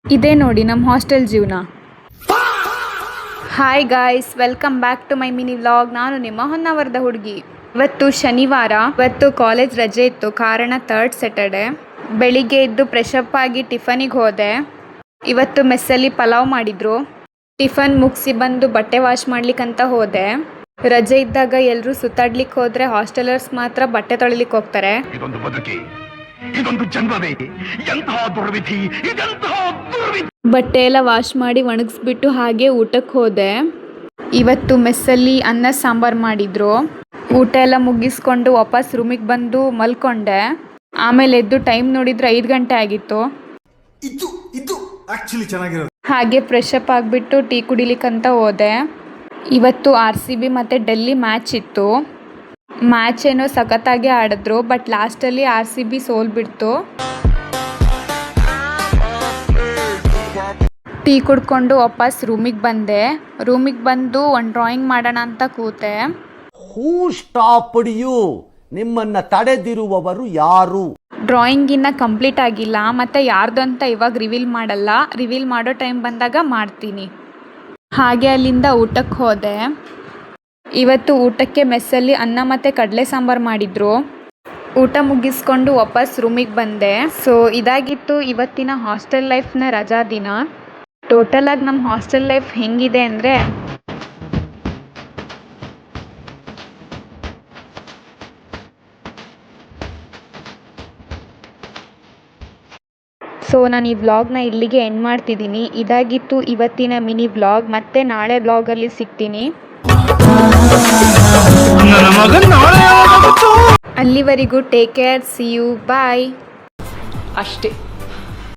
ಇದೇ ನೋಡಿ ನಮ್ಮ ಹಾಸ್ಟೆಲ್ ಜೀವನ. Hi guys, welcome back to my mini vlog. ನಾನು ನಿಮ್ಮ ಹೊನ್ನಾವರದ ಹುಡುಗಿ. ಇವತ್ತು ಶನಿವಾರ, ಇವತ್ತು ಕಾಲೇಜ್ ರಜೆ ಇತ್ತು, ಕಾರಣ ಥರ್ಡ್ ಸ್ಯಾಟರ್ಡೆ. ಬೆಳಿಗ್ಗೆ ಎದ್ದು ಫ್ರೆಶಪ್ ಆಗಿ ಟಿಫನಿಗೆ ಹೋದೆ. ಇವತ್ತು ಮೆಸ್ಸಲ್ಲಿ ಪಲಾವ್ ಮಾಡಿದ್ರು. ಟಿಫನ್ ಮುಗಿಸಿ ಬಂದು ಬಟ್ಟೆ ವಾಶ್ ಮಾಡ್ಲಿಕ್ಕಂತ ಹೋದೆ. ರಜೆ ಇದ್ದಾಗ ಎಲ್ಲರೂ ಸುತ್ತಾಡ್ಲಿಕ್ಕೆ ಹೋದ್ರೆ ಹಾಸ್ಟೆಲರ್ಸ್ ಮಾತ್ರ ಬಟ್ಟೆ ತೊಳಿಲಿಕ್ಕೆ ಹೋಗ್ತಾರೆ. ಬಟ್ಟೆ ಎಲ್ಲ ವಾಶ್ ಮಾಡಿ ಒಣಗಿಸ್ಬಿಟ್ಟು ಹಾಗೆ ಊಟಕ್ಕೆ ಹೋದೆ. ಇವತ್ತು ಮೆಸ್ಸಲ್ಲಿ ಅನ್ನ ಸಾಂಬಾರು ಮಾಡಿದ್ರು. ಊಟ ಎಲ್ಲ ಮುಗಿಸ್ಕೊಂಡು ವಾಪಸ್ ರೂಮಿಗೆ ಬಂದು ಮಲ್ಕೊಂಡೆ. ಆಮೇಲೆ ಎದ್ದು ಟೈಮ್ ನೋಡಿದ್ರೆ 5 ಗಂಟೆ ಆಗಿತ್ತು. ಹಾಗೆ ಫ್ರೆಶಪ್ ಆಗಿಬಿಟ್ಟು ಟೀ ಕುಡಿಲಿಕ್ಕಂತ ಹೋದೆ. ಇವತ್ತು RCB ಮತ್ತು ಡೆಲ್ಲಿ ಮ್ಯಾಚ್ ಇತ್ತು. ಮ್ಯಾಚ್ ಏನೋ ಸಖತ್ತಾಗಿ ಆಡಿದ್ರು, ಬಟ್ ಲಾಸ್ಟಲ್ಲಿ RCB ಸೋಲ್ಬಿಡ್ತು. ಟೀ ಕುಡ್ಕೊಂಡು ವಾಪಸ್ ರೂಮಿಗೆ ಬಂದೆ. ರೂಮಿಗೆ ಬಂದು ಒಂದು ಡ್ರಾಯಿಂಗ್ ಮಾಡೋಣ ಅಂತ ಕೂತೆ. ಹೂ ಸ್ಟಾಪ್ಡ್ ಯು? ನಿಮ್ಮನ್ನ ತಡೆದಿರುವವರು ಯಾರು? ಡ್ರಾಯಿಂಗ್ ಇನ್ನ ಕಂಪ್ಲೀಟ್ ಆಗಿಲ್ಲ, ಮತ್ತೆ ಯಾರ್ದು ಅಂತ ಇವಾಗ ರಿವೀಲ್ ಮಾಡಲ್ಲ. ರಿವೀಲ್ ಮಾಡೋ ಟೈಮ್ ಬಂದಾಗ ಮಾಡ್ತೀನಿ. ಹಾಗೆ ಅಲ್ಲಿಂದ ಊಟಕ್ಕೆ ಹೋದೆ. ಇವತ್ತು ಊಟಕ್ಕೆ ಮೆಸ್ಸಲ್ಲಿ ಅನ್ನ ಮತ್ತು ಕಡಲೆ ಸಾಂಬಾರು ಮಾಡಿದ್ರು. ಊಟ ಮುಗಿಸ್ಕೊಂಡು ವಾಪಸ್ ರೂಮಿಗೆ ಬಂದೆ. ಸೊ ಇದಾಗಿತ್ತು ಇವತ್ತಿನ ಹಾಸ್ಟೆಲ್ ಲೈಫ್ನ ರಜಾ ದಿನ. ಟೋಟಲಾಗಿ ನಮ್ಮ ಹಾಸ್ಟೆಲ್ ಲೈಫ್ ಹೆಂಗಿದೆ ಅಂದರೆ, ಸೊ ನಾನು ಈ ವ್ಲಾಗ್ನ ಇಲ್ಲಿಗೆ ಎಂಡ್ ಮಾಡ್ತಿದ್ದೀನಿ. ಇದಾಗಿತ್ತು ಇವತ್ತಿನ ಮಿನಿ ವ್ಲಾಗ್. ಮತ್ತೆ ನಾಳೆ ವ್ಲಾಗಲ್ಲಿ ಸಿಗ್ತೀನಿ. ಅಲ್ಲಿವರೆಗೂ ಟೇಕ್ ಕೇರ್, ಸಿ ಯು, ಬಾಯ್. ಅಷ್ಟೇ.